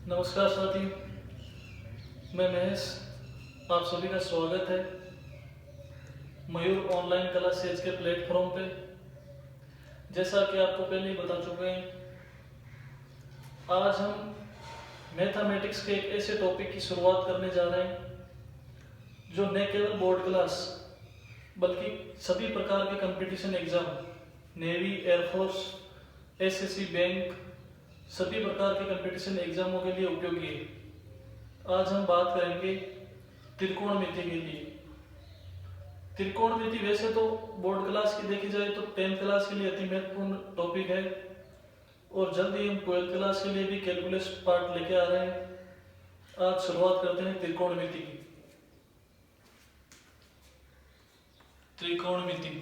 नमस्कार साथी, मैं महेश। आप सभी का स्वागत है मयूर ऑनलाइन क्लास सेज के प्लेटफॉर्म पे। जैसा कि आपको पहले ही बता चुके हैं, आज हम मैथमेटिक्स के एक ऐसे टॉपिक की शुरुआत करने जा रहे हैं जो न केवल बोर्ड क्लास बल्कि सभी प्रकार के competition exam, navy, air force, SSC, bank, सभी प्रकार के कंपटीशन एग्जामों के लिए उपयोगी है। आज हम बात करेंगे त्रिकोणमिति के लिए। त्रिकोणमिति वैसे तो बोर्ड क्लास की देखी जाए तो 10th क्लास के लिए अति महत्वपूर्ण टॉपिक है और जल्द ही हम 12th क्लास के लिए भी कैलकुलस पार्ट लेके आ रहे हैं। आज शुरुआत करते हैं त्रिकोणमिति की। त्रिकोणमिति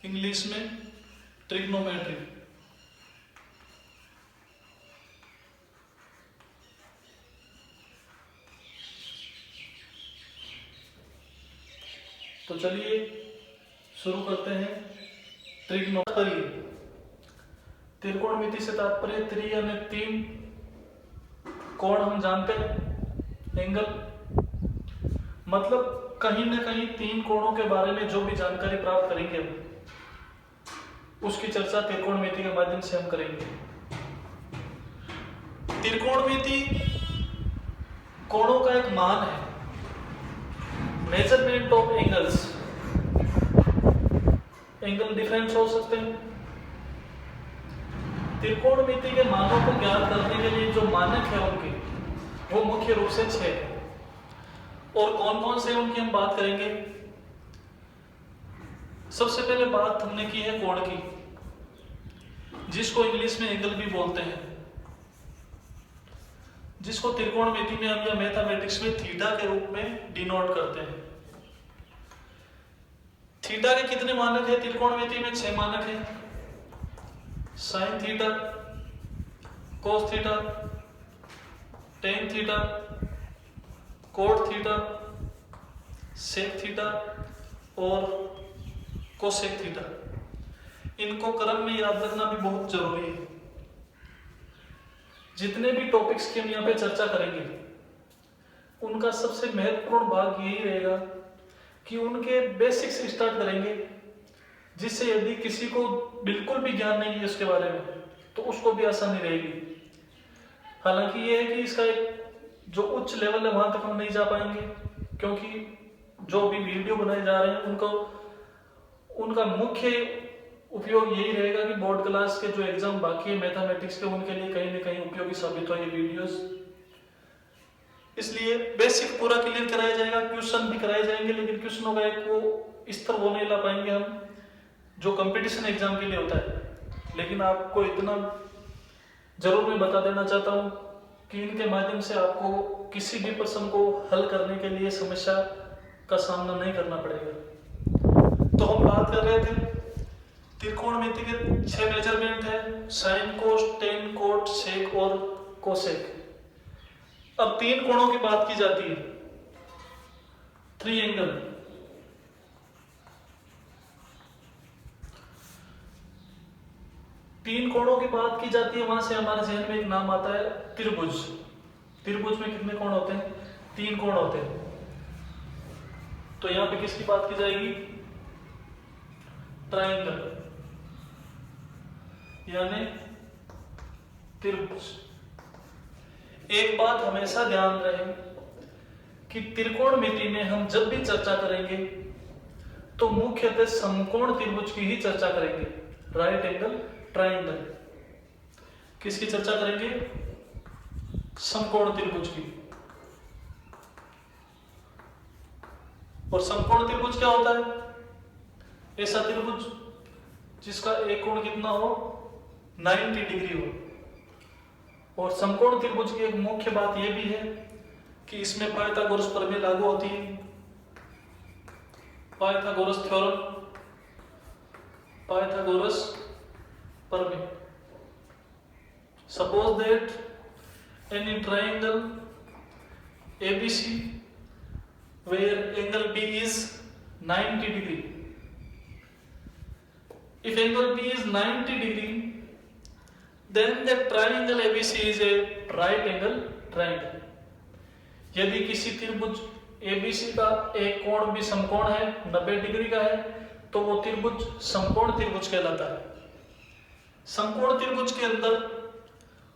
इंग्लिश में ट्रिग्नोमेट्री। तो चलिए शुरू करते हैं। त्रिग्नोमेट्री, त्रिकोणमिति से तात्पर्य त्रि यानी तीन, कोण हम जानते हैं, एंगल, मतलब कहीं ना कहीं तीन कोणों के बारे में जो भी जानकारी प्राप्त करेंगे हम, उसकी चर्चा त्रिकोणमिति के माध्यम से हम करेंगे। त्रिकोणमिति कोणों का एक मान है, measurement of angles. Angle difference हो सकते हैं। त्रिकोणमिति के मानों को ज्ञात करने के लिए जो मानक है उनके, वो मुख्य रूप से 6 है। और कौन कौन से उनकी हम बात करेंगे। सबसे पहले बात हमने की है कोण की, जिसको इंग्लिश में एंगल भी बोलते हैं, जिसको त्रिकोणमिति में हम या मैथमेटिक्स में थीटा के रूप में डिनोट करते हैं। थीटा के कितने मानक है त्रिकोणमिति में? 6 मानक हैं। Sine theta, cos theta, tan theta, cot theta, sec theta और कोसेक थीटा। इनको क्रम में याद रखना भी बहुत जरूरी है। जितने भी टॉपिक्स की हम यहाँ पे चर्चा करेंगे, उनका सबसे महत्वपूर्ण भाग यही रहेगा कि उनके बेसिक्स स्टार्ट करेंगे, जिससे यदि किसी को बिल्कुल भी ज्ञान नहीं है उसके बारे में तो उसको भी आसानी रहेगी। हालांकि ये है कि इसका एक जो उच्च लेवल है वहां तक हम नहीं जा पाएंगे, क्योंकि जो भी वीडियो बनाए जा रहे हैं उनका मुख्य उपयोग यही रहेगा कि बोर्ड क्लास के जो एग्जाम बाकी है मैथमेटिक्स के, उनके लिए कहीं ना कहीं उपयोगी साबित हो ये वीडियोस। इसलिए बेसिक पूरा क्लियर कराया जाएगा, क्वेश्चन भी कराए जाएंगे, लेकिन क्वेश्चनों का एक वो स्तर वो नहीं ला पाएंगे हम जो कंपटीशन एग्जाम के लिए होता है। लेकिन आपको इतना जरूर मैं बता देना चाहता हूँ कि इनके माध्यम से आपको किसी भी प्रश्न को हल करने के लिए समस्या का सामना नहीं करना पड़ेगा। तो हम बात कर रहे थे त्रिकोणमिति के 6 मेजरमेंट है, sine, cos, tan, cot, sec और कोसेक। अब 3 कोणों की बात की जाती है, ट्रायंगल। तीन कोणों की बात की जाती है, वहां से हमारे जहन में एक नाम आता है त्रिभुज। त्रिभुज में कितने कोण होते हैं? 3 कोण होते हैं। तो यहां पे किसकी बात की जाएगी? ट्रायंगल यानी त्रिभुज। एक बात हमेशा ध्यान रहे कि त्रिकोणमिति में हम जब भी चर्चा करेंगे तो मुख्यतः समकोण त्रिभुज की ही चर्चा करेंगे। राइट एंगल ट्रायंगल किसकी चर्चा करेंगे? समकोण त्रिभुज की। और समकोण त्रिभुज क्या होता है? ऐसा त्रिभुज जिसका एक कोण कितना हो? 90 डिग्री हो। और समकोण त्रिभुज की एक मुख्य बात यह भी है कि इसमें पाइथागोरस प्रमेय लागू होती है। पाइथागोरस थ्योरम, पाइथागोरस प्रमेय। Suppose that any triangle ABC where angle B is 90 degree, if angle B is 90 degree, then the triangle ABC is a right angle triangle. यदि किसी त्रिभुज ABC का एक कोण भी समकोण है, 90 डिग्री का है, तो वो त्रिभुज समकोण त्रिभुज कहलाता है। समकोण त्रिभुज के अंदर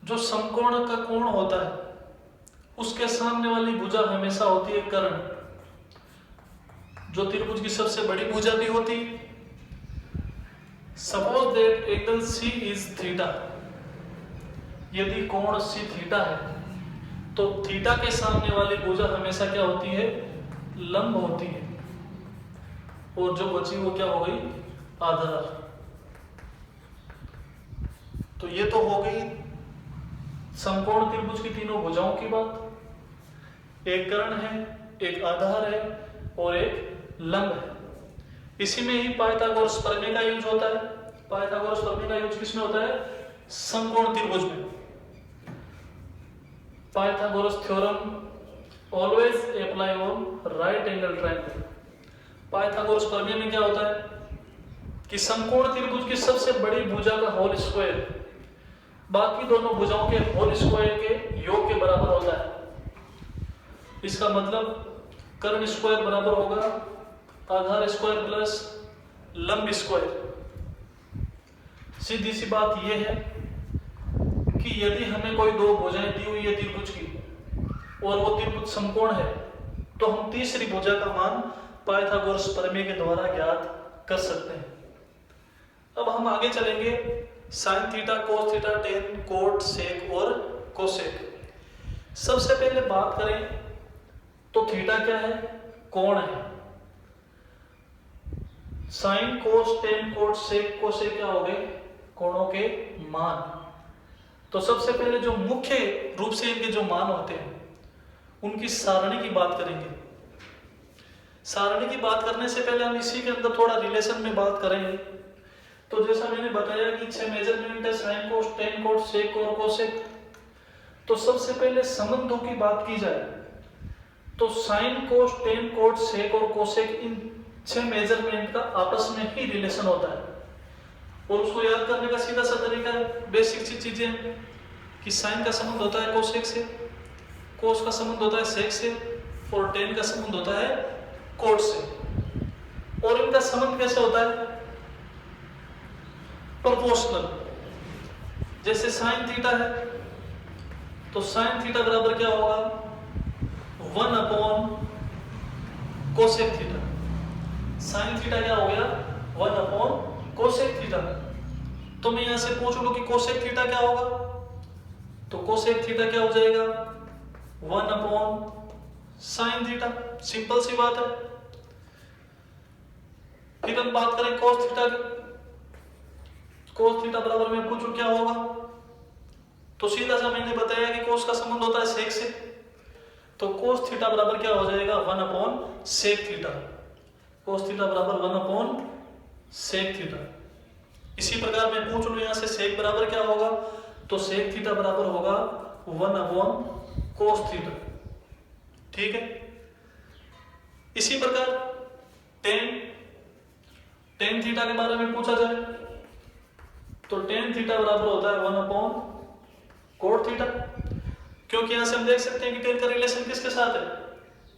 जो समकोण का कोण होता है उसके सामने वाली भुजा हमेशा होती है कर्ण, जो त्रिभुज की सबसे बड़ी भुजा भी होती है। Suppose that angle C is theta, यदि कोण C थीटा है तो थीटा के सामने वाली भुजा हमेशा क्या होती है, लंब होती है, और जो बची वो क्या हो गई, आधार। तो ये तो हो गई समकोण त्रिभुज की तीनों भुजाओं की बात। एक कर्ण है, एक आधार है और एक लंब है। इसी में ही पाइथागोरस प्रमेय का यूज होता है। पाइथागोरस प्रमेय का यूज किसमें होता है, समकोण त्रिभुज में। Pythagoras theorem always apply on right angle triangle. Pythagoras प्रमेय में क्या होता है कि समकोण त्रिभुज की सबसे बड़ी भुजा का होल स्क्वायर बाकी दोनों भुजाओं के होल स्क्वायर के योग के बराबर होता है। इसका मतलब कर्ण स्क्वायर बराबर होगा आधार स्क्वायर प्लस लंब स्क्वायर। सीधी सी बात यह है कि यदि हमें कोई दो भुजाएं दी हुई है त्रिभुज की और वो त्रिभुज समकोण है, तो हम तीसरी भुजा का मान पाइथागोरस प्रमेय के द्वारा ज्ञात कर सकते हैं। अब हम आगे चलेंगे sine theta, cos theta, tan, cot, sec और कोसेक। सबसे पहले बात करें तो थीटा क्या है, कोण है। Sine, cos, tan, cot, sec, cosec क्या हो गए, कोणों के मान। तो सबसे पहले जो मुख्य रूप से इनके जो मान होते हैं उनकी सारणी की बात करेंगे। सारणी की बात करने से पहले हम इसी के अंदर थोड़ा रिलेशन में बात करेंगे। तो जैसा मैंने बताया कि 6 मेजरमेंट है, sine, cos, tan, cot, sec और कोसेक। तो सबसे पहले संबंधों की बात की जाए तो sign, cos, tan, cot, sec और कोसेक इन 6 मेजरमेंट का आपस में ही रिलेशन होता है। और उसको याद करने का सीधा सा तरीका है, बेसिक सी चीजें कि साइन का संबंध होता है कोसेक से, कोस का संबंध होता है सेक से और टेन का संबंध होता है कोट से। और इनका संबंध कैसे होता है, प्रोपोर्शनल। जैसे साइन थीटा है तो साइन थीटा बराबर क्या होगा, 1 upon cosec theta. Sine theta क्या हो गया, 1 अपॉन कोसेक थीटा। तो मैं यहां से पूछ लूं कि कोसेक थीटा क्या होगा, तो कोसेक थीटा क्या हो जाएगा, 1 अपॉन साइन थीटा। सिंपल सी बात है। फिर हम बात करें कोस थीटा की। कोस थीटा बराबर में पूछूं क्या होगा, तो सीधा सा मैंने बताया कि कोस का संबंध होता है सेक से, तो कोस थीटा बराबर क्या हो जाएगा, 1 upon sec theta. Cos theta बराबर 1 अपॉन सेक थीटा। इसी प्रकार मैं पूछ लूं यहां से सेक बराबर क्या होगा, तो सेक थीटा बराबर होगा 1 अपॉन कोस थीटा। ठीक है। इसी प्रकार टेन थीटा के बारे में पूछा जाए तो टेन थीटा बराबर होता है 1 अपॉन कोट थीटा। क्योंकि यहां से हम देख सकते हैं कि टेन का रिलेशन किसके साथ है,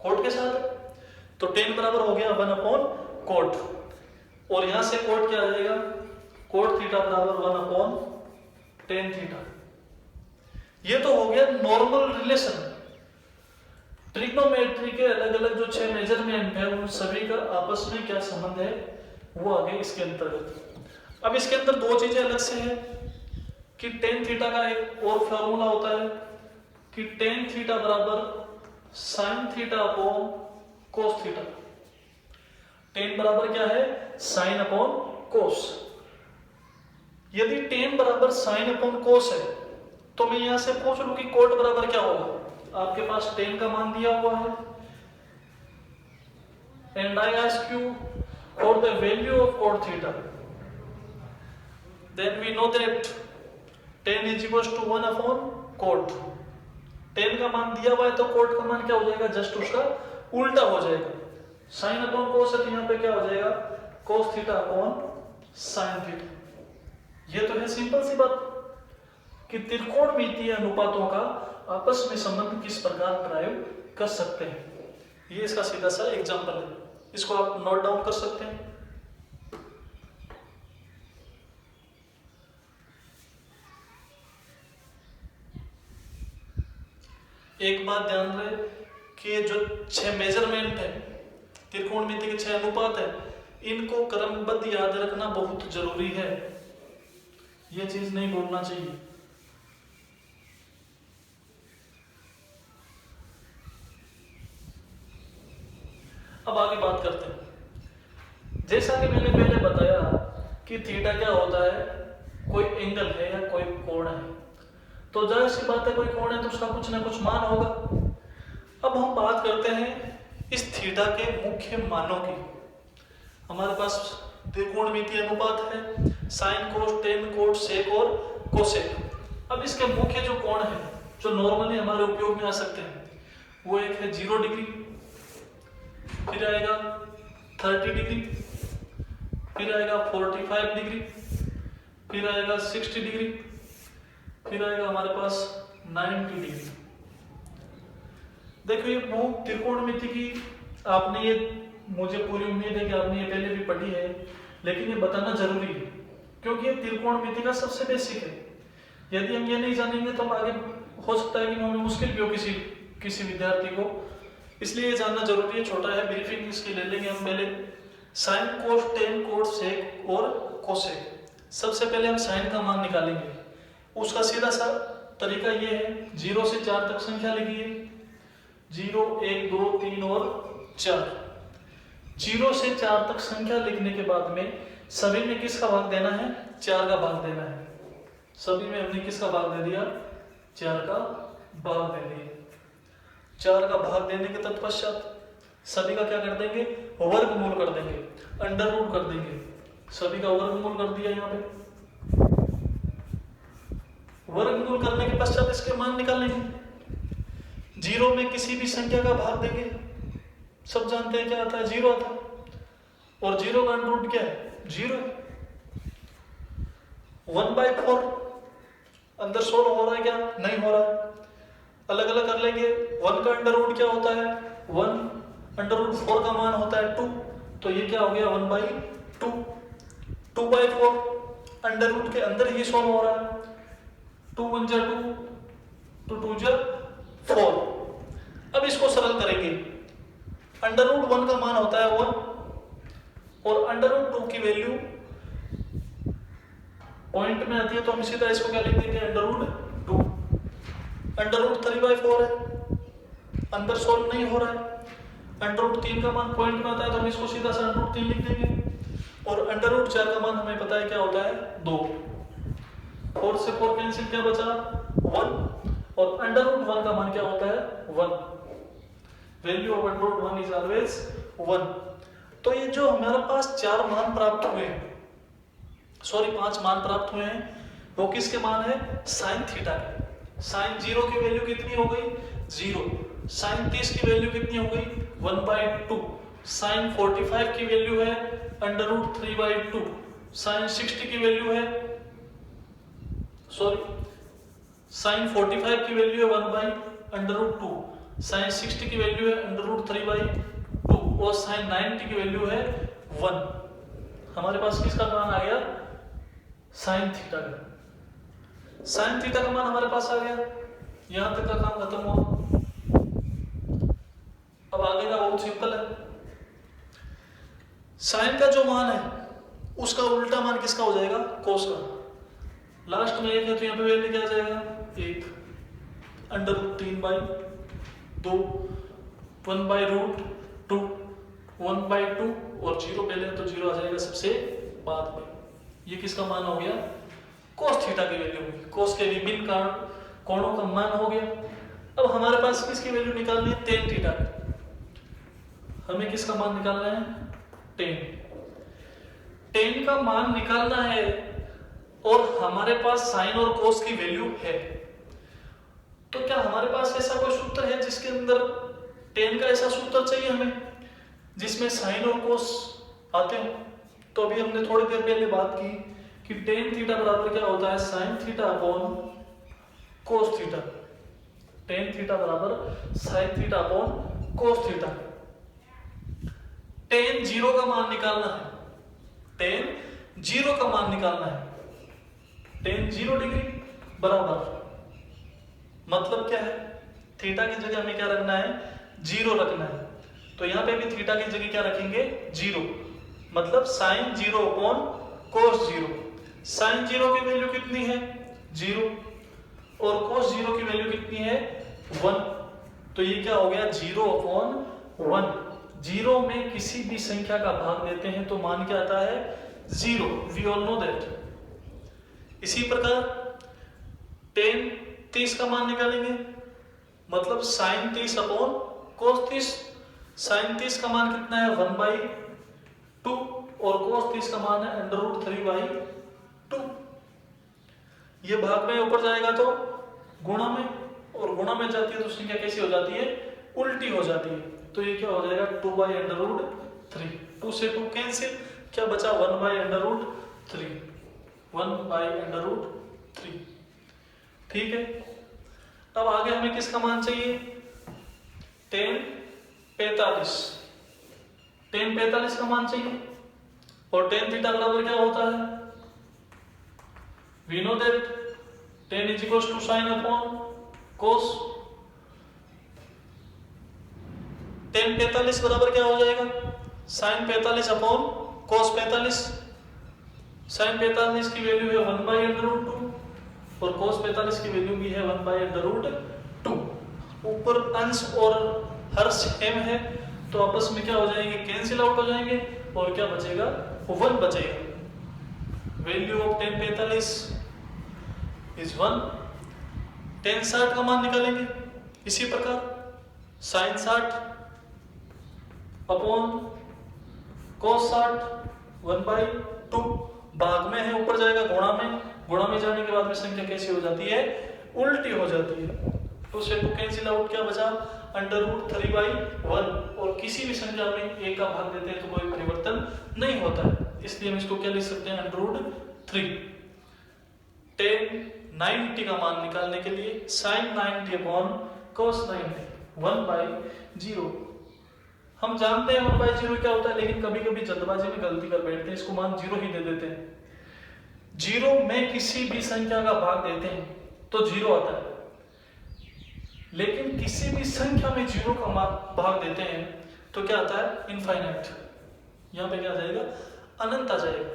कोट के साथ है। तो टेन बराबर हो गया 1 अपॉन कोट, और यहां से कोट क्या आ जाएगा, कोट थीटा बराबर 1 अपॉन टेन थीटा। ये तो हो गया नॉर्मल रिलेशन। ट्रिग्नोमेट्री के अलग अलग जो 6 मेजरमेंट है उन सभी का आपस में क्या संबंध है वो आगे इसके अंतर्गत। अब इसके अंदर दो चीजें अलग से है कि टेन थीटा का एक और फॉर्मूला होता है कि टेन थीटा बराबर sine theta upon cos theta. Ten बराबर क्या है, साइन अपॉन कोस। यदि टेन बराबर साइन अपॉन कोस है तो मैं यहां से पूछ लूं कि कोट बराबर क्या होगा। आपके पास टेन का मान दिया हुआ है and I ask you for the value of cot theta, then we know that tan is equals to 1 upon cot। tan का मान दिया हुआ है तो cot का मान क्या हो जाएगा, जस्ट उसका उल्टा हो जाएगा। sin अपॉन cos है तो यहाँ पे क्या हो जाएगा, cos theta upon sin theta. ये तो है सिंपल सी बात कि त्रिकोणमितीय अनुपातों का आपस में संबंध किस प्रकार ड्राइव कर सकते हैं। ये इसका सीधा सा एग्जांपल है, इसको आप नोट डाउन कर सकते हैं। एक बात ध्यान रहे कि जो 6 मेजरमेंट है, त्रिकोणमिति के 6 अनुपात है, इनको क्रमबद्ध याद रखना बहुत जरूरी है। ये चीज नहीं भूलना चाहिए। अब आगे बात करते हैं। जैसा कि मैंने पहले बताया कि थीटा क्या होता है, कोई एंगल है या कोई कोण है, तो जाहिर सी बात है कोई कोण है तो उसका कुछ ना कुछ मान होगा। अब हम बात करते हैं इस थीटा के मुख्य मानों की। हमारे पास त्रिकोणमितीय अनुपात है, sine cos tan cot sec और कोसेक। अब इसके मुख्य जो कोण है जो नॉर्मली हमारे उपयोग में आ सकते हैं, वो एक है 0 डिग्री, फिर आएगा 30 डिग्री, फिर आएगा 45 डिग्री, फिर आएगा 60 डिग्री, फिर आएगा हमारे पास 90 डिग्री। देखो ये त्रिकोणमिति की आपने ये, मुझे पूरी उम्मीद है कि आपने ये पहले भी पढ़ी है, लेकिन ये बताना जरूरी है क्योंकि ये त्रिकोणमिति का सबसे बेसिक है। यदि हम ये नहीं जानेंगे तो हम आगे हो सकता है कि हमें मुश्किल भी हो किसी विद्यार्थी को, इसलिए ये जानना जरूरी है। छोटा है, ब्रीफिंग इसकी ले लेंगे हम पहले। Sine cos tan cot sec और कोसेक। सबसे पहले हम साइन का मान निकालेंगे। उसका सीधा सा तरीका ये है, 0 से 4 तक संख्या लिखिए, 0 1 2 3 और 4। 0 से 4 तक संख्या लिखने के बाद में सभी में किसका भाग देना है, 4 का भाग देना है। सभी में हमने किसका भाग दे दिया, 4 का भाग दे दिया। 4 का भाग देने के तत्पश्चात सभी का क्या कर देंगे, वर्गमूल कर देंगे, अंडर रूट कर देंगे। सभी का वर्गमूल कर दिया। यहाँ पे वर्गमूल करने के पश्चात इसके मान निकालेंगे। 0 में किसी भी संख्या का भाग देंगे, सब जानते हैं क्या आता है, 0 आता है। और 0 का अंडर रूट क्या है, 0। 1/4 अंदर 16 हो रहा है क्या, नहीं हो रहा है। अलग अलग कर लेंगे। 1 का अंडर रूट क्या होता है, 1, अंडर रूट 4 का मान होता है 2, तो ये क्या हो गया 1/2। 2/4 अंडर रूट के अंदर ही 16 हो रहा है। 2 1 जा 2, 2 2 जा 4। अब इसको सरल करेंगे। अंडर रूट 1 का मान होता है 1 और अंडर रूट 2 की वैल्यू पॉइंट में आती है, तो हम सीधा इसको क्या लिख देंगे, अंडर रूट 2। अंडर रूट 3/4 है, अंदर सोल्व नहीं हो रहा है। अंडर रूट 3 का मान पॉइंट में आता है, तो हम इसको सीधा सा अंडर रूट 3 लिख देंगे। और अंडर रूट 4 का मान हमें पता है क्या होता है, 2। 4 से 4 कैंसिल, क्या बचा 1। और अंडर रूट 1 का मान क्या होता है, 1। Value of under root 1 is always 1। तो ये जो हमारे पास 4 मान प्राप्त हुए हैं, सॉरी 5 मान प्राप्त हुए हैं, वो किसके मान है, साइन थीटा के। साइन 0 की वैल्यू कितनी हो गई, 0। साइन 30 की वैल्यू कितनी हो गई, 1/2। साइन 45 की वैल्यू है अंडर रूट 3/2। साइन 60 की वैल्यू है, सॉरी साइन 45 की वैल्यू है 1/√2। साइन 60 की वैल्यू है अंडर रूट 3/2 और साइन 90 की वैल्यू है 1। हमारे पास किसका मान आ गया, साइन थीटा का। साइन थीटा का मान हमारे पास आ गया। यहां तक का काम खत्म हुआ। अब आगे का बहुत सिंपल है। साइन का जो मान है उसका उल्टा मान किसका हो जाएगा, कोस का। लास्ट में एक है तो यहाँ पे वैल्यू क्या आ जाएगा, 1 अंडर रूट 3/2 1/√2 1/2 और 0 पहले है तो 0 आ जाएगा सबसे बाद में। ये किसका मान हो गया, कोस थीटा की वैल्यू होगी। कोस के विभिन्न कोणों का मान हो गया। अब हमारे पास किसकी वैल्यू निकालनी है, टेन थीटा की। हमें किसका मान निकालना है, टेन का मान निकालना है और हमारे पास साइन और कोस की वैल्यू है। तो क्या हमारे पास ऐसा कोई सूत्र है जिसके अंदर टेन का ऐसा सूत्र चाहिए हमें जिसमें साइन और कोस आते हो? तो अभी हमने थोड़ी देर पहले बात की कि टेन थीटा बराबर क्या होता है sine theta upon cos theta. Tan theta बराबर sine theta upon cos theta. Tan zero का मान निकालना है, टेन जीरो का मान निकालना है। टेन 0 डिग्री बराबर मतलब क्या है, थीटा की जगह हमें क्या रखना है, 0 रखना है। तो यहां पे भी थीटा की जगह क्या रखेंगे, 0, मतलब साइन 0 अपॉन कोस 0। साइन 0 की वैल्यू कितनी है, 0, और कोस 0 की वैल्यू कितनी है, 1। तो ये क्या हो गया, 0 अपॉन 1। 0 में किसी भी संख्या का भाग देते हैं तो मान क्या आता है, 0। We all know that. इसी प्रकार टेन 30 का मान निकालेंगे, मतलब साइन 30 अपॉन कोस 30। साइन 30 का मान कितना है, 1/2, और कोस 30 का मान है √3/2। ये भाग में ऊपर जाएगा तो गुणा में, और गुणा में जाती है तो संख्या कैसी हो जाती है, उल्टी हो जाती है। तो ये क्या हो जाएगा, 2/√3। 2 से 2 कैंसिल, क्या बचा, 1/√3। 1/√3। ठीक है। अब आगे हमें किसका मान चाहिए, टेन 45। टेन 45 का मान चाहिए, और टेन थीटा बराबर क्या होता है, we know that tan is equal to sine upon cos. Tan 45 बराबर क्या हो जाएगा, साइन 45 अपॉन कोस 45। साइन 45 की वैल्यू है 1/√2, और कोस 45 की वैल्यू भी है 1/√2। ऊपर अंश और हर सेम है तो आपस में क्या हो जाएंगे, कैंसिल आउट हो जाएंगे, और क्या बचेगा, 1 बचेगा। Value of ten 45 is 1। Ten 60 का मान निकालेंगे, इसी प्रकार साइन 60 अपॉन कोस 60 1/2। भाग में है, ऊपर जाएगा गुणा में, गुणा में जाने के बाद में संख्या कैसी हो जाती है, उल्टी हो जाती है। 2 से 2 कैंसिल आउट, क्या बचा, √3/1। और किसी भी संख्या में एक का भाग देते हैं तो कोई परिवर्तन नहीं होता है, इसलिए हम इसको क्या लिख सकते हैं, √3। टेन 90 का मान निकालने के लिए साइन 90 अपॉन कोस 90 1/0। हम जानते हैं 1/0 क्या होता है, लेकिन कभी कभी जल्दबाजी में गलती कर बैठते हैं, इसको मान 0 ही दे देते हैं। 0 में किसी भी संख्या का भाग देते हैं तो 0 आता है, लेकिन किसी भी संख्या में 0 का भाग देते हैं तो क्या आता है, इनफाइनाइट। यहाँ पे क्या आ जाएगा, अनंत आ जाएगा।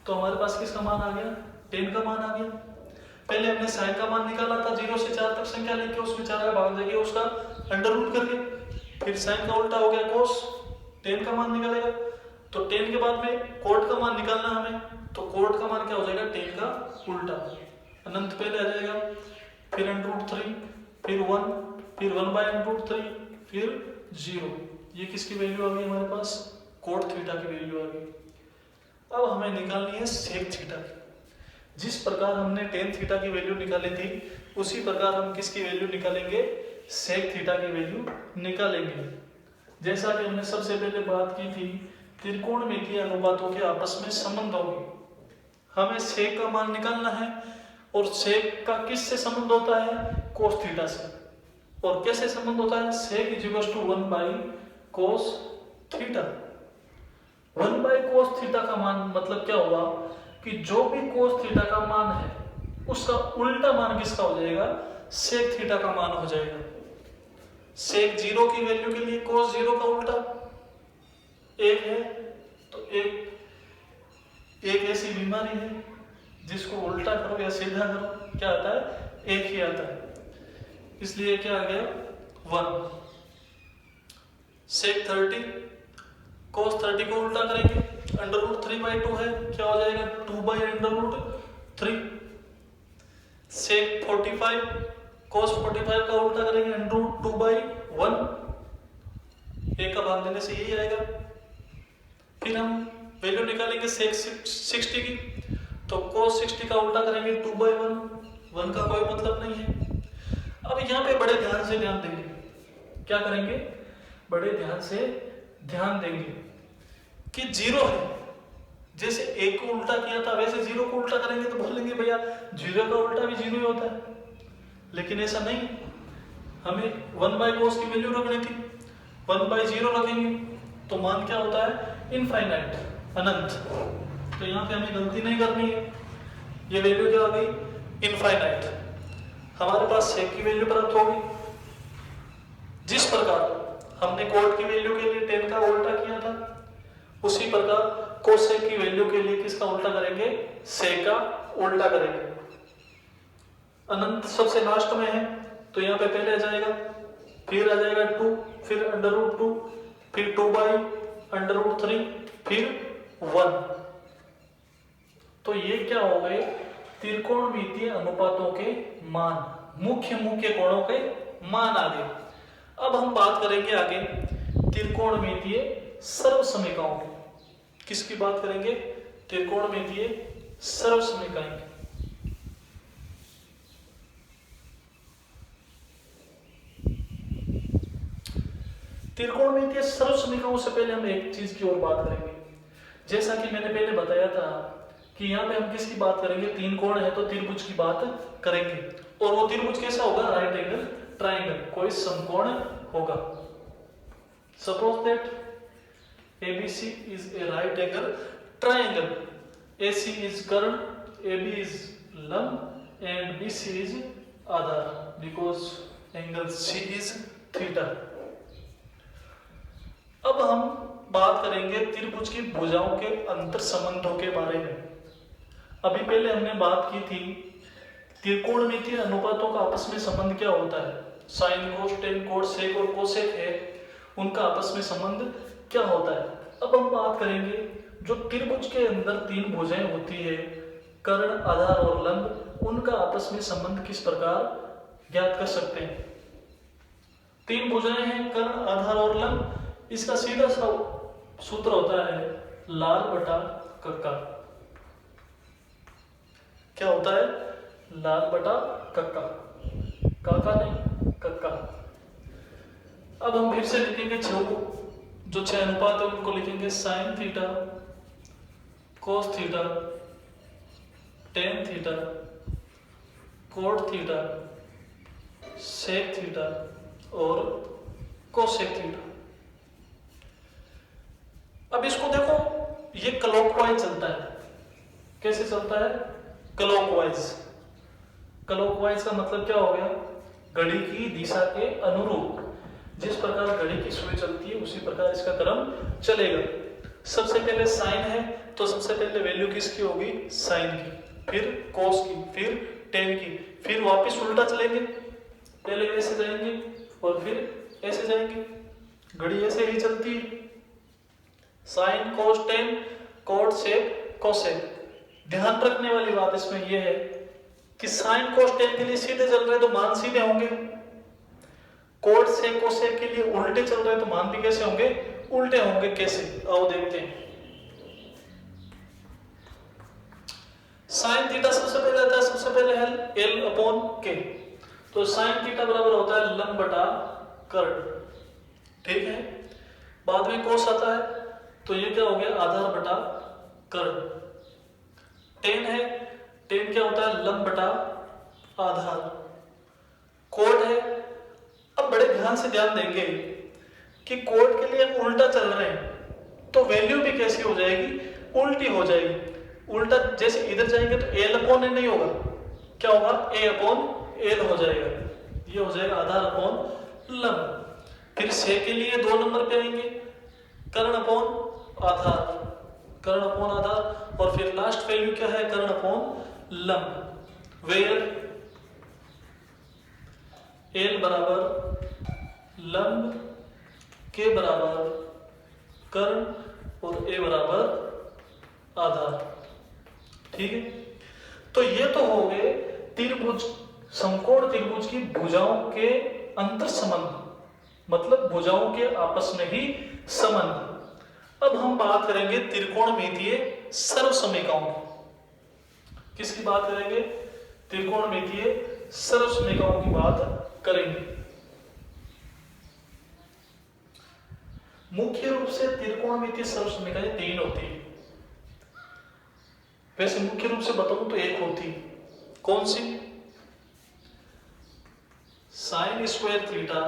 तो हमारे पास किसका मान आ गया, 10 का मान आ गया। पहले हमने साइन का मान निकाला था, 0 से 4 तक संख्या लेके उसमें 4 का भाग देके उसका अंडर करके, फिर साइन का उल्टा हो गया कोस, 10 का मान निकालेगा। तो 10 के बाद में कोट का मान निकालना हमें, तो कोट का मान क्या हो जाएगा, 10 का उल्टा, अनंत पहले आ जाएगा, फिर √3, फिर 1, फिर 1/√3, फिर 0। ये किसकी वैल्यू आ गई हमारे पास, कोट थीटा की वैल्यू आ गई। अब हमें निकालनी है सेक थीटा की। जिस प्रकार हमने टेन थीटा की वैल्यू निकाली थी, उसी प्रकार हम किसकी वैल्यू निकालेंगे, सेक थीटा की वैल्यू निकालेंगे। जैसा कि हमने सबसे पहले बात की थी त्रिकोणमितीय अनुपातों के आपस में संबंधों की, हमें सेक का मान निकालना है, और सेक का किससे संबंध होता है, कोस थीटा से। और कैसे संबंध होता है, सेक इज इक्वल टू 1/कोस थीटा। 1/कोस थीटा का मान मतलब क्या हुआ कि जो भी कोस थीटा का मान है उसका उल्टा मान किसका हो जाएगा, सेक थीटा का मान हो जाएगा। सेक 0 की वैल्यू के लिए कोस 0 का उल्टा 1 है, तो एक ऐसी बीमारी है जिसको उल्टा करो या सीधा करो क्या आता है, 1 ही आता है, इसलिए क्या आ गया 1। सेक 30 कोस 30 को उल्टा करेंगे, √3/2 है, क्या हो जाएगा 2/√3। सेक 45 कोस 45 का उल्टा करेंगे, √2/1, एक का भाग देने से यही आएगा। फिर हम वैल्यू निकालेंगे सेक 60 की, तो कोस 60 का उल्टा करेंगे 2/1, 1 का कोई मतलब नहीं है। अब यहाँ पे बड़े ध्यान से ध्यान देंगे, क्या करेंगे, बड़े ध्यान से ध्यान देंगे कि 0 है, जैसे एक को उल्टा किया था वैसे जीरो को उल्टा करेंगे तो बोलेंगे भैया जीरो का उल्टा भी जीरो ही होता है, लेकिन ऐसा नहीं, हमें 1/cos की वैल्यू रखनी थी, 1/0 रखेंगे तो मान क्या होता है, इनफाइनाइट, अनंत। तो यहाँ पे हमें गलती नहीं करनी है, ये वैल्यू क्या आ गई, इनफाइनाइट। हमारे पास सेक की वैल्यू प्राप्त होगी, जिस प्रकार हमने कोट की वैल्यू के लिए टेन का उल्टा किया था, उसी प्रकार कोसेक की वैल्यू के लिए किसका उल्टा करेंगे, सेक का उल्टा करेंगे। अनंत सबसे लास्ट में है तो यहाँ पे पहले आ जाएगा, फिर आ जाएगा 2, फिर √2, फिर 2/√3, फिर 1। तो ये क्या हो गए, त्रिकोणमितीय अनुपातों के मान, मुख्य कोणों के मान आ गए। अब हम बात करेंगे आगे त्रिकोणमितीय सर्वसमीकाओं की। किसकी बात करेंगे, त्रिकोणमितीय सर्वसमीकाएं की। त्रिकोणमितीय सर्वसमीकाओं से पहले हम एक चीज की और बात करेंगे। जैसा कि मैंने पहले बताया था कि यहाँ पे हम किसकी बात करेंगे, तीन कोण है तो त्रिभुज की बात करेंगे, और वो त्रिभुज कैसा होगा, राइट एंगल ट्राइंगल, कोई समकोण होगा। सपोज दैट ABC is a right angle triangle, AC is कर्ण, AB is लंब and BC is आधार, because angle C is theta। अब हम बात करेंगे त्रिभुज की भुजाओं के अंतर संबंधों के बारे में। अभी पहले हमने बात की थी त्रिकोणमितीय अनुपातों का आपस में संबंध क्या होता है, sine cos tan cot sec और कोसेक है, उनका आपस में संबंध क्या होता है। अब हम बात करेंगे जो त्रिभुज के अंदर तीन भुजाएं होती है, कर्ण, आधार और लंब, उनका आपस में संबंध किस प्रकार ज्ञात कर सकते हैं। तीन भुजाएं हैं, कर्ण, आधार और लंब, इसका सीधा सा सूत्र होता है लाल बटा कक्का। क्या होता है, लाल बटा कक्का, काका नहीं कक्का। अब हम फिर से लिखेंगे जो छह अनुपात है उनको लिखेंगे sine theta, cos theta, tan theta, cot theta, sec theta और कोसेक थीटा। अब इसको देखो, ये क्लॉकवाइज चलता है। कैसे चलता है, क्लॉकवाइज। क्लॉकवाइज का मतलब क्या हो गया, घड़ी की दिशा के अनुरूप, जिस प्रकार घड़ी की सुई चलती है उसी प्रकार इसका क्रम चलेगा। सबसे पहले साइन है तो सबसे पहले वैल्यू किसकी होगी, साइन की, फिर कोस की, फिर टेन की, फिर वापस उल्टा चलेंगे, पहले ऐसे जाएंगे और फिर ऐसे जाएंगे। घड़ी ऐसे ही चलती है, sine cos tan cot sec cosec. ध्यान रखने वाली बात इसमें यह है कि साइन कोस टेन के लिए सीधे चल रहे तो मान सीधे होंगे, कोट सेक कोसेक के लिए उल्टे चल रहे तो मान भी कैसे होंगे, उल्टे होंगे। कैसे, आओ देखते हैं। साइन थीटा सबसे पहले आता है, सबसे पहले है L/K, तो साइन थीटा बराबर होता है लंब बटा कर्ण, ठीक है। बाद में कोस आता है तो ये क्या हो गया, आधार बटा कर्ण। टेन है, टेन क्या होता है, लंब बटा आधार। कोट है, अब बड़े ध्यान से ध्यान देंगे कि कोट के लिए उल्टा चल रहे हैं तो वैल्यू भी कैसी हो जाएगी, उल्टी हो जाएगी। उल्टा जैसे इधर जाएंगे तो L/N नहीं होगा, क्या होगा, A/L हो जाएगा, ये हो जाएगा आधार अपॉन लंब। फिर से के लिए 2 नंबर पे आएंगे, कर्ण अपॉन आधार, कर्ण अपॉन आधार, और फिर लास्ट वैल्यू क्या है, कर्ण अपॉन लंब, वेयर L बराबर लंब, K बराबर कर्ण और A बराबर आधार, ठीक है। तो ये तो हो गए त्रिभुज, समकोण त्रिभुज की भुजाओं के अंतर संबंध, मतलब भुजाओं के आपस में ही संबंध। अब हम बात करेंगे त्रिकोणमितीय सर्वसमीकाओं की। किसकी बात करेंगे, त्रिकोणमितीय सर्वसमीकाओं की बात करेंगे। मुख्य रूप से त्रिकोणमितीय सर्वसमीकाएं 3 होती है। वैसे मुख्य रूप से बताऊं तो एक होती है, कौन सी? Sine square theta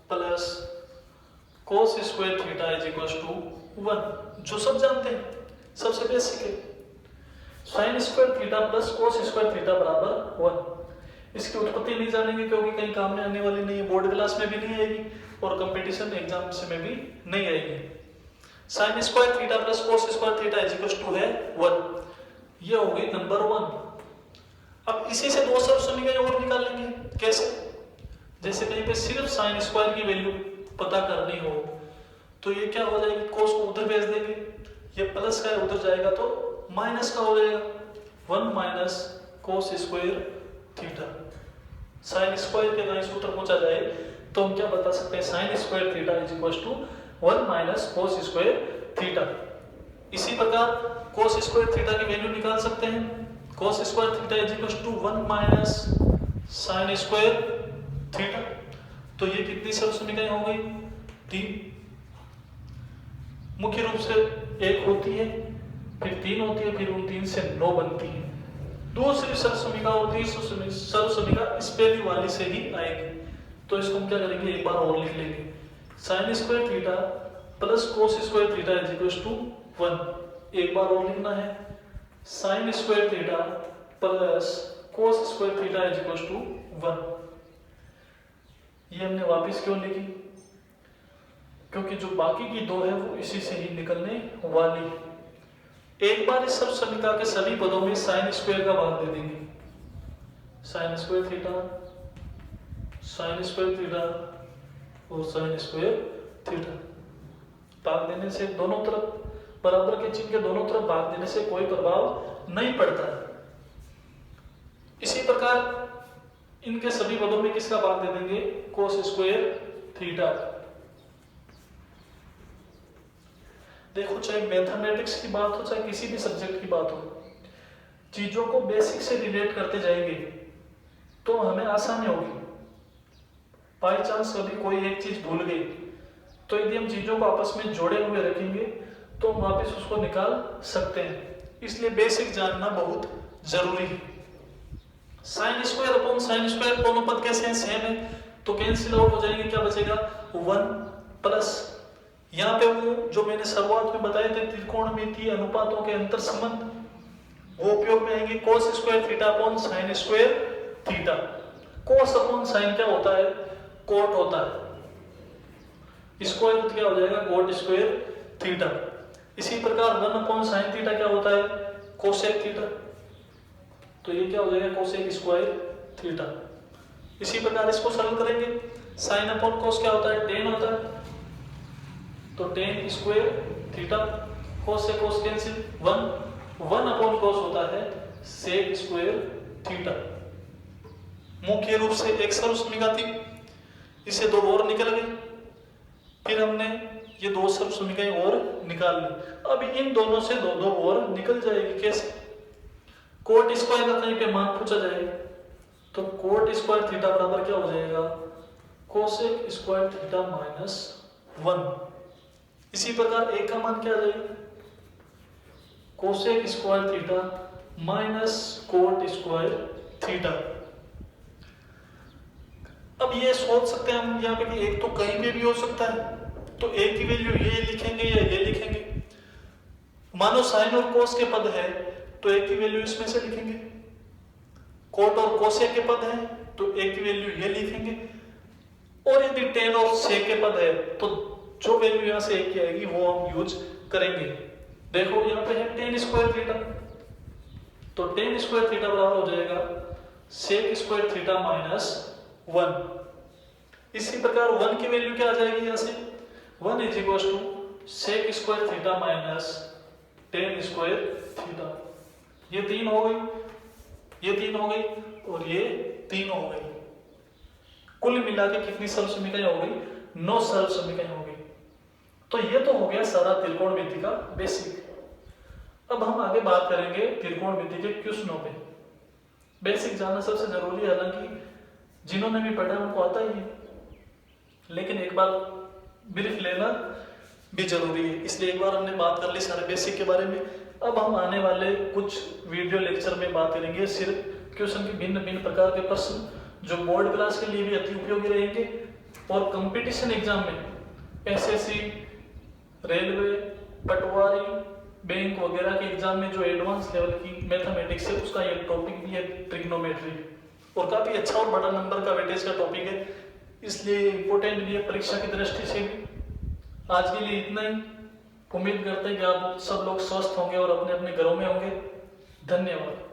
plus cos square theta is equal to 1, जो सब जानते हैं, सबसे बेसिक है। Sine square theta plus cos square theta बराबर 1। इसकी उत्पत्ति नहीं जानेंगे क्योंकि कहीं काम में आने वाली नहीं है, बोर्ड क्लास में भी नहीं आएगी और कंपटीशन एग्जाम में भी नहीं आएगी। Sine square theta plus cos square theta is equal to है 1, ये हो गई नंबर 1। अब इसी से दो सरल समीकरण और निकाल लेंगे। कैसे? जैसे कहीं पे सिर्फ साइन स्क्वायर की वैल्यू पता करनी हो तो ये क्या हो जाएगी, कोस को उधर भेज देंगे, ये प्लस का उधर जाएगा तो माइनस का हो जाएगा, 1 minus cos square theta. Sine square के कहीं सूत्र पूछा जाए तो हम क्या बता सकते हैं, sine square theta is equal to 1 minus cos square theta. इसी प्रकार कोस स्क्वायर थीटा की वैल्यू निकाल सकते हैं, cos square theta is equal to 1 minus sine square theta. तो ये कितनी सरल समीकरण हो गई, 3। मुख्य रूप से एक होती है, फिर 3 होती है, फिर उन 3 से 9 बनती है। दूसरी सरल समीकरण होती है, सरल समीकरण इस पहली वाली से ही आएगी। तो इसको हम क्या करेंगे, एक बार और लिख लेंगे, sine square theta plus cos square theta is equal to 1। एक बार और लिखना है, sine square theta plus cos square theta is equal to 1। ये हमने वापस क्यों लिखी, क्योंकि जो बाकी की दो है वो इसी से ही निकलने वाली है। एक बार इस सब समीकरण के सभी पदों में साइन स्क्वायर का भाग दे देंगे, साइन स्क्वायर थीटा और साइन स्क्वायर थीटा। भाग देने से दोनों तरफ बराबर के चिन्ह के दोनों तरफ भाग देने से कोई प्रभाव नहीं पड़ता है। इसी प्रकार इनके सभी पदों में किसका भाग दे देंगे, कोस स्क्वायर थीटा। देखो, चाहे मैथमेटिक्स की बात हो चाहे किसी भी सब्जेक्ट की बात हो, चीजों को बेसिक से रिलेट करते जाएंगे तो हमें आसानी होगी। बाई चांस कभी कोई एक चीज भूल गई तो यदि हम चीजों को आपस में जोड़े हुए रखेंगे तो हम वापस उसको निकाल सकते हैं। इसलिए बेसिक जानना बहुत जरूरी है। Sine square upon sine square दोनों पद कैसे हैं, सेम है, तो कैंसिल आउट हो जाएंगे। क्या बचेगा, 1 प्लस यहाँ पे वो जो मैंने शुरुआत में बताए थे त्रिकोणमितीय अनुपातों के अंतर संबंध, वो उपयोग में आएंगे। कोस square theta upon sine square theta. कोस अपॉन साइन क्या होता है, कोट होता है, स्क्वायर क्या हो जाएगा, कोट स्क्वायर थीटा। इसी प्रकार 1 अपॉन साइन थीटा क्या होता है, कोसेक थीटा। तो ये क्या हो जाएगा, कोसेक स्क्वायर थीटा। इसी प्रकार इसको सरल करेंगे, साइन अपॉन कोस क्या होता है, टेन होता है, तो टेन स्क्वायर थीटा। कोस से कोस कैंसिल, 1 अपॉन कोस होता है सेक स्क्वायर थीटा। मुख्य रूप से एक सरल समीकरण थी, इसे दो और निकल गई, फिर हमने ये दो सरल समीकरण और निकाल ली। अब इन दोनों से दो और निकल जाएगी। कैसे, कोट स्क्वायर का कहीं पे मान पूछा जाए तो कोट स्क्वायर थीटा बराबर क्या हो जाएगा, कोसेक स्क्वायर थीटा माइनस 1। इसी प्रकार एक का मान क्या आ जाएगा, cosec square theta minus cot square theta. अब ये सोच सकते हैं हम यहाँ पे कि एक तो कहीं पे भी हो सकता है, तो एक की वैल्यू ये लिखेंगे या ये लिखेंगे। मानो साइन और कोस के पद है तो एक की वैल्यू इसमें से लिखेंगे, कोट और कोसेक के पद है तो एक की वैल्यू ये लिखेंगे, और यदि टेन और सेक के पद है तो जो वैल्यू यहाँ से एक की आएगी वो हम यूज करेंगे। देखो यहाँ पे है टेन स्क्वायर थीटा, तो टेन स्क्वायर थीटा बराबर हो जाएगा सेक स्क्वायर थीटा माइनस 1। इसी प्रकार 1 की वैल्यू क्या आ जाएगी, यहाँ से 1 is equal to sec square theta minus tan square theta. ये 3 हो गई, ये 3 हो गई और ये 3 हो गई। कुल मिला के कितनी सरल समीकरण हो गई, 9 सरल समीकरण हो गई। तो ये तो हो गया सारा त्रिकोणमिति का बेसिक। अब हम आगे बात करेंगे त्रिकोणमिति के क्वेश्चनों पे। बेसिक जानना सबसे जरूरी है, हालांकि जिन्होंने भी पढ़ा उनको आता ही है, लेकिन एक बार ब्रीफ लेना भी जरूरी है। इसलिए एक बार हमने बात कर ली सारे बेसिक के बारे में। अब हम आने वाले कुछ वीडियो लेक्चर में बात करेंगे सिर्फ क्वेश्चन के भिन्न भिन्न प्रकार के प्रश्न जो बोर्ड क्लास के लिए भी अति उपयोगी रहेंगे और कंपटीशन एग्जाम में एसएससी, रेलवे, पटवारी, बैंक वगैरह के एग्जाम में जो एडवांस लेवल की मैथमेटिक्स है उसका एक टॉपिक भी है ट्रिग्नोमेट्री, और काफी अच्छा और बड़ा नंबर का वेटेज का टॉपिक है, इसलिए इम्पोर्टेंट भी है परीक्षा की दृष्टि से भी। आज के लिए इतना ही। उम्मीद करते हैं कि आप सब लोग स्वस्थ होंगे और अपने अपने घरों में होंगे। धन्यवाद।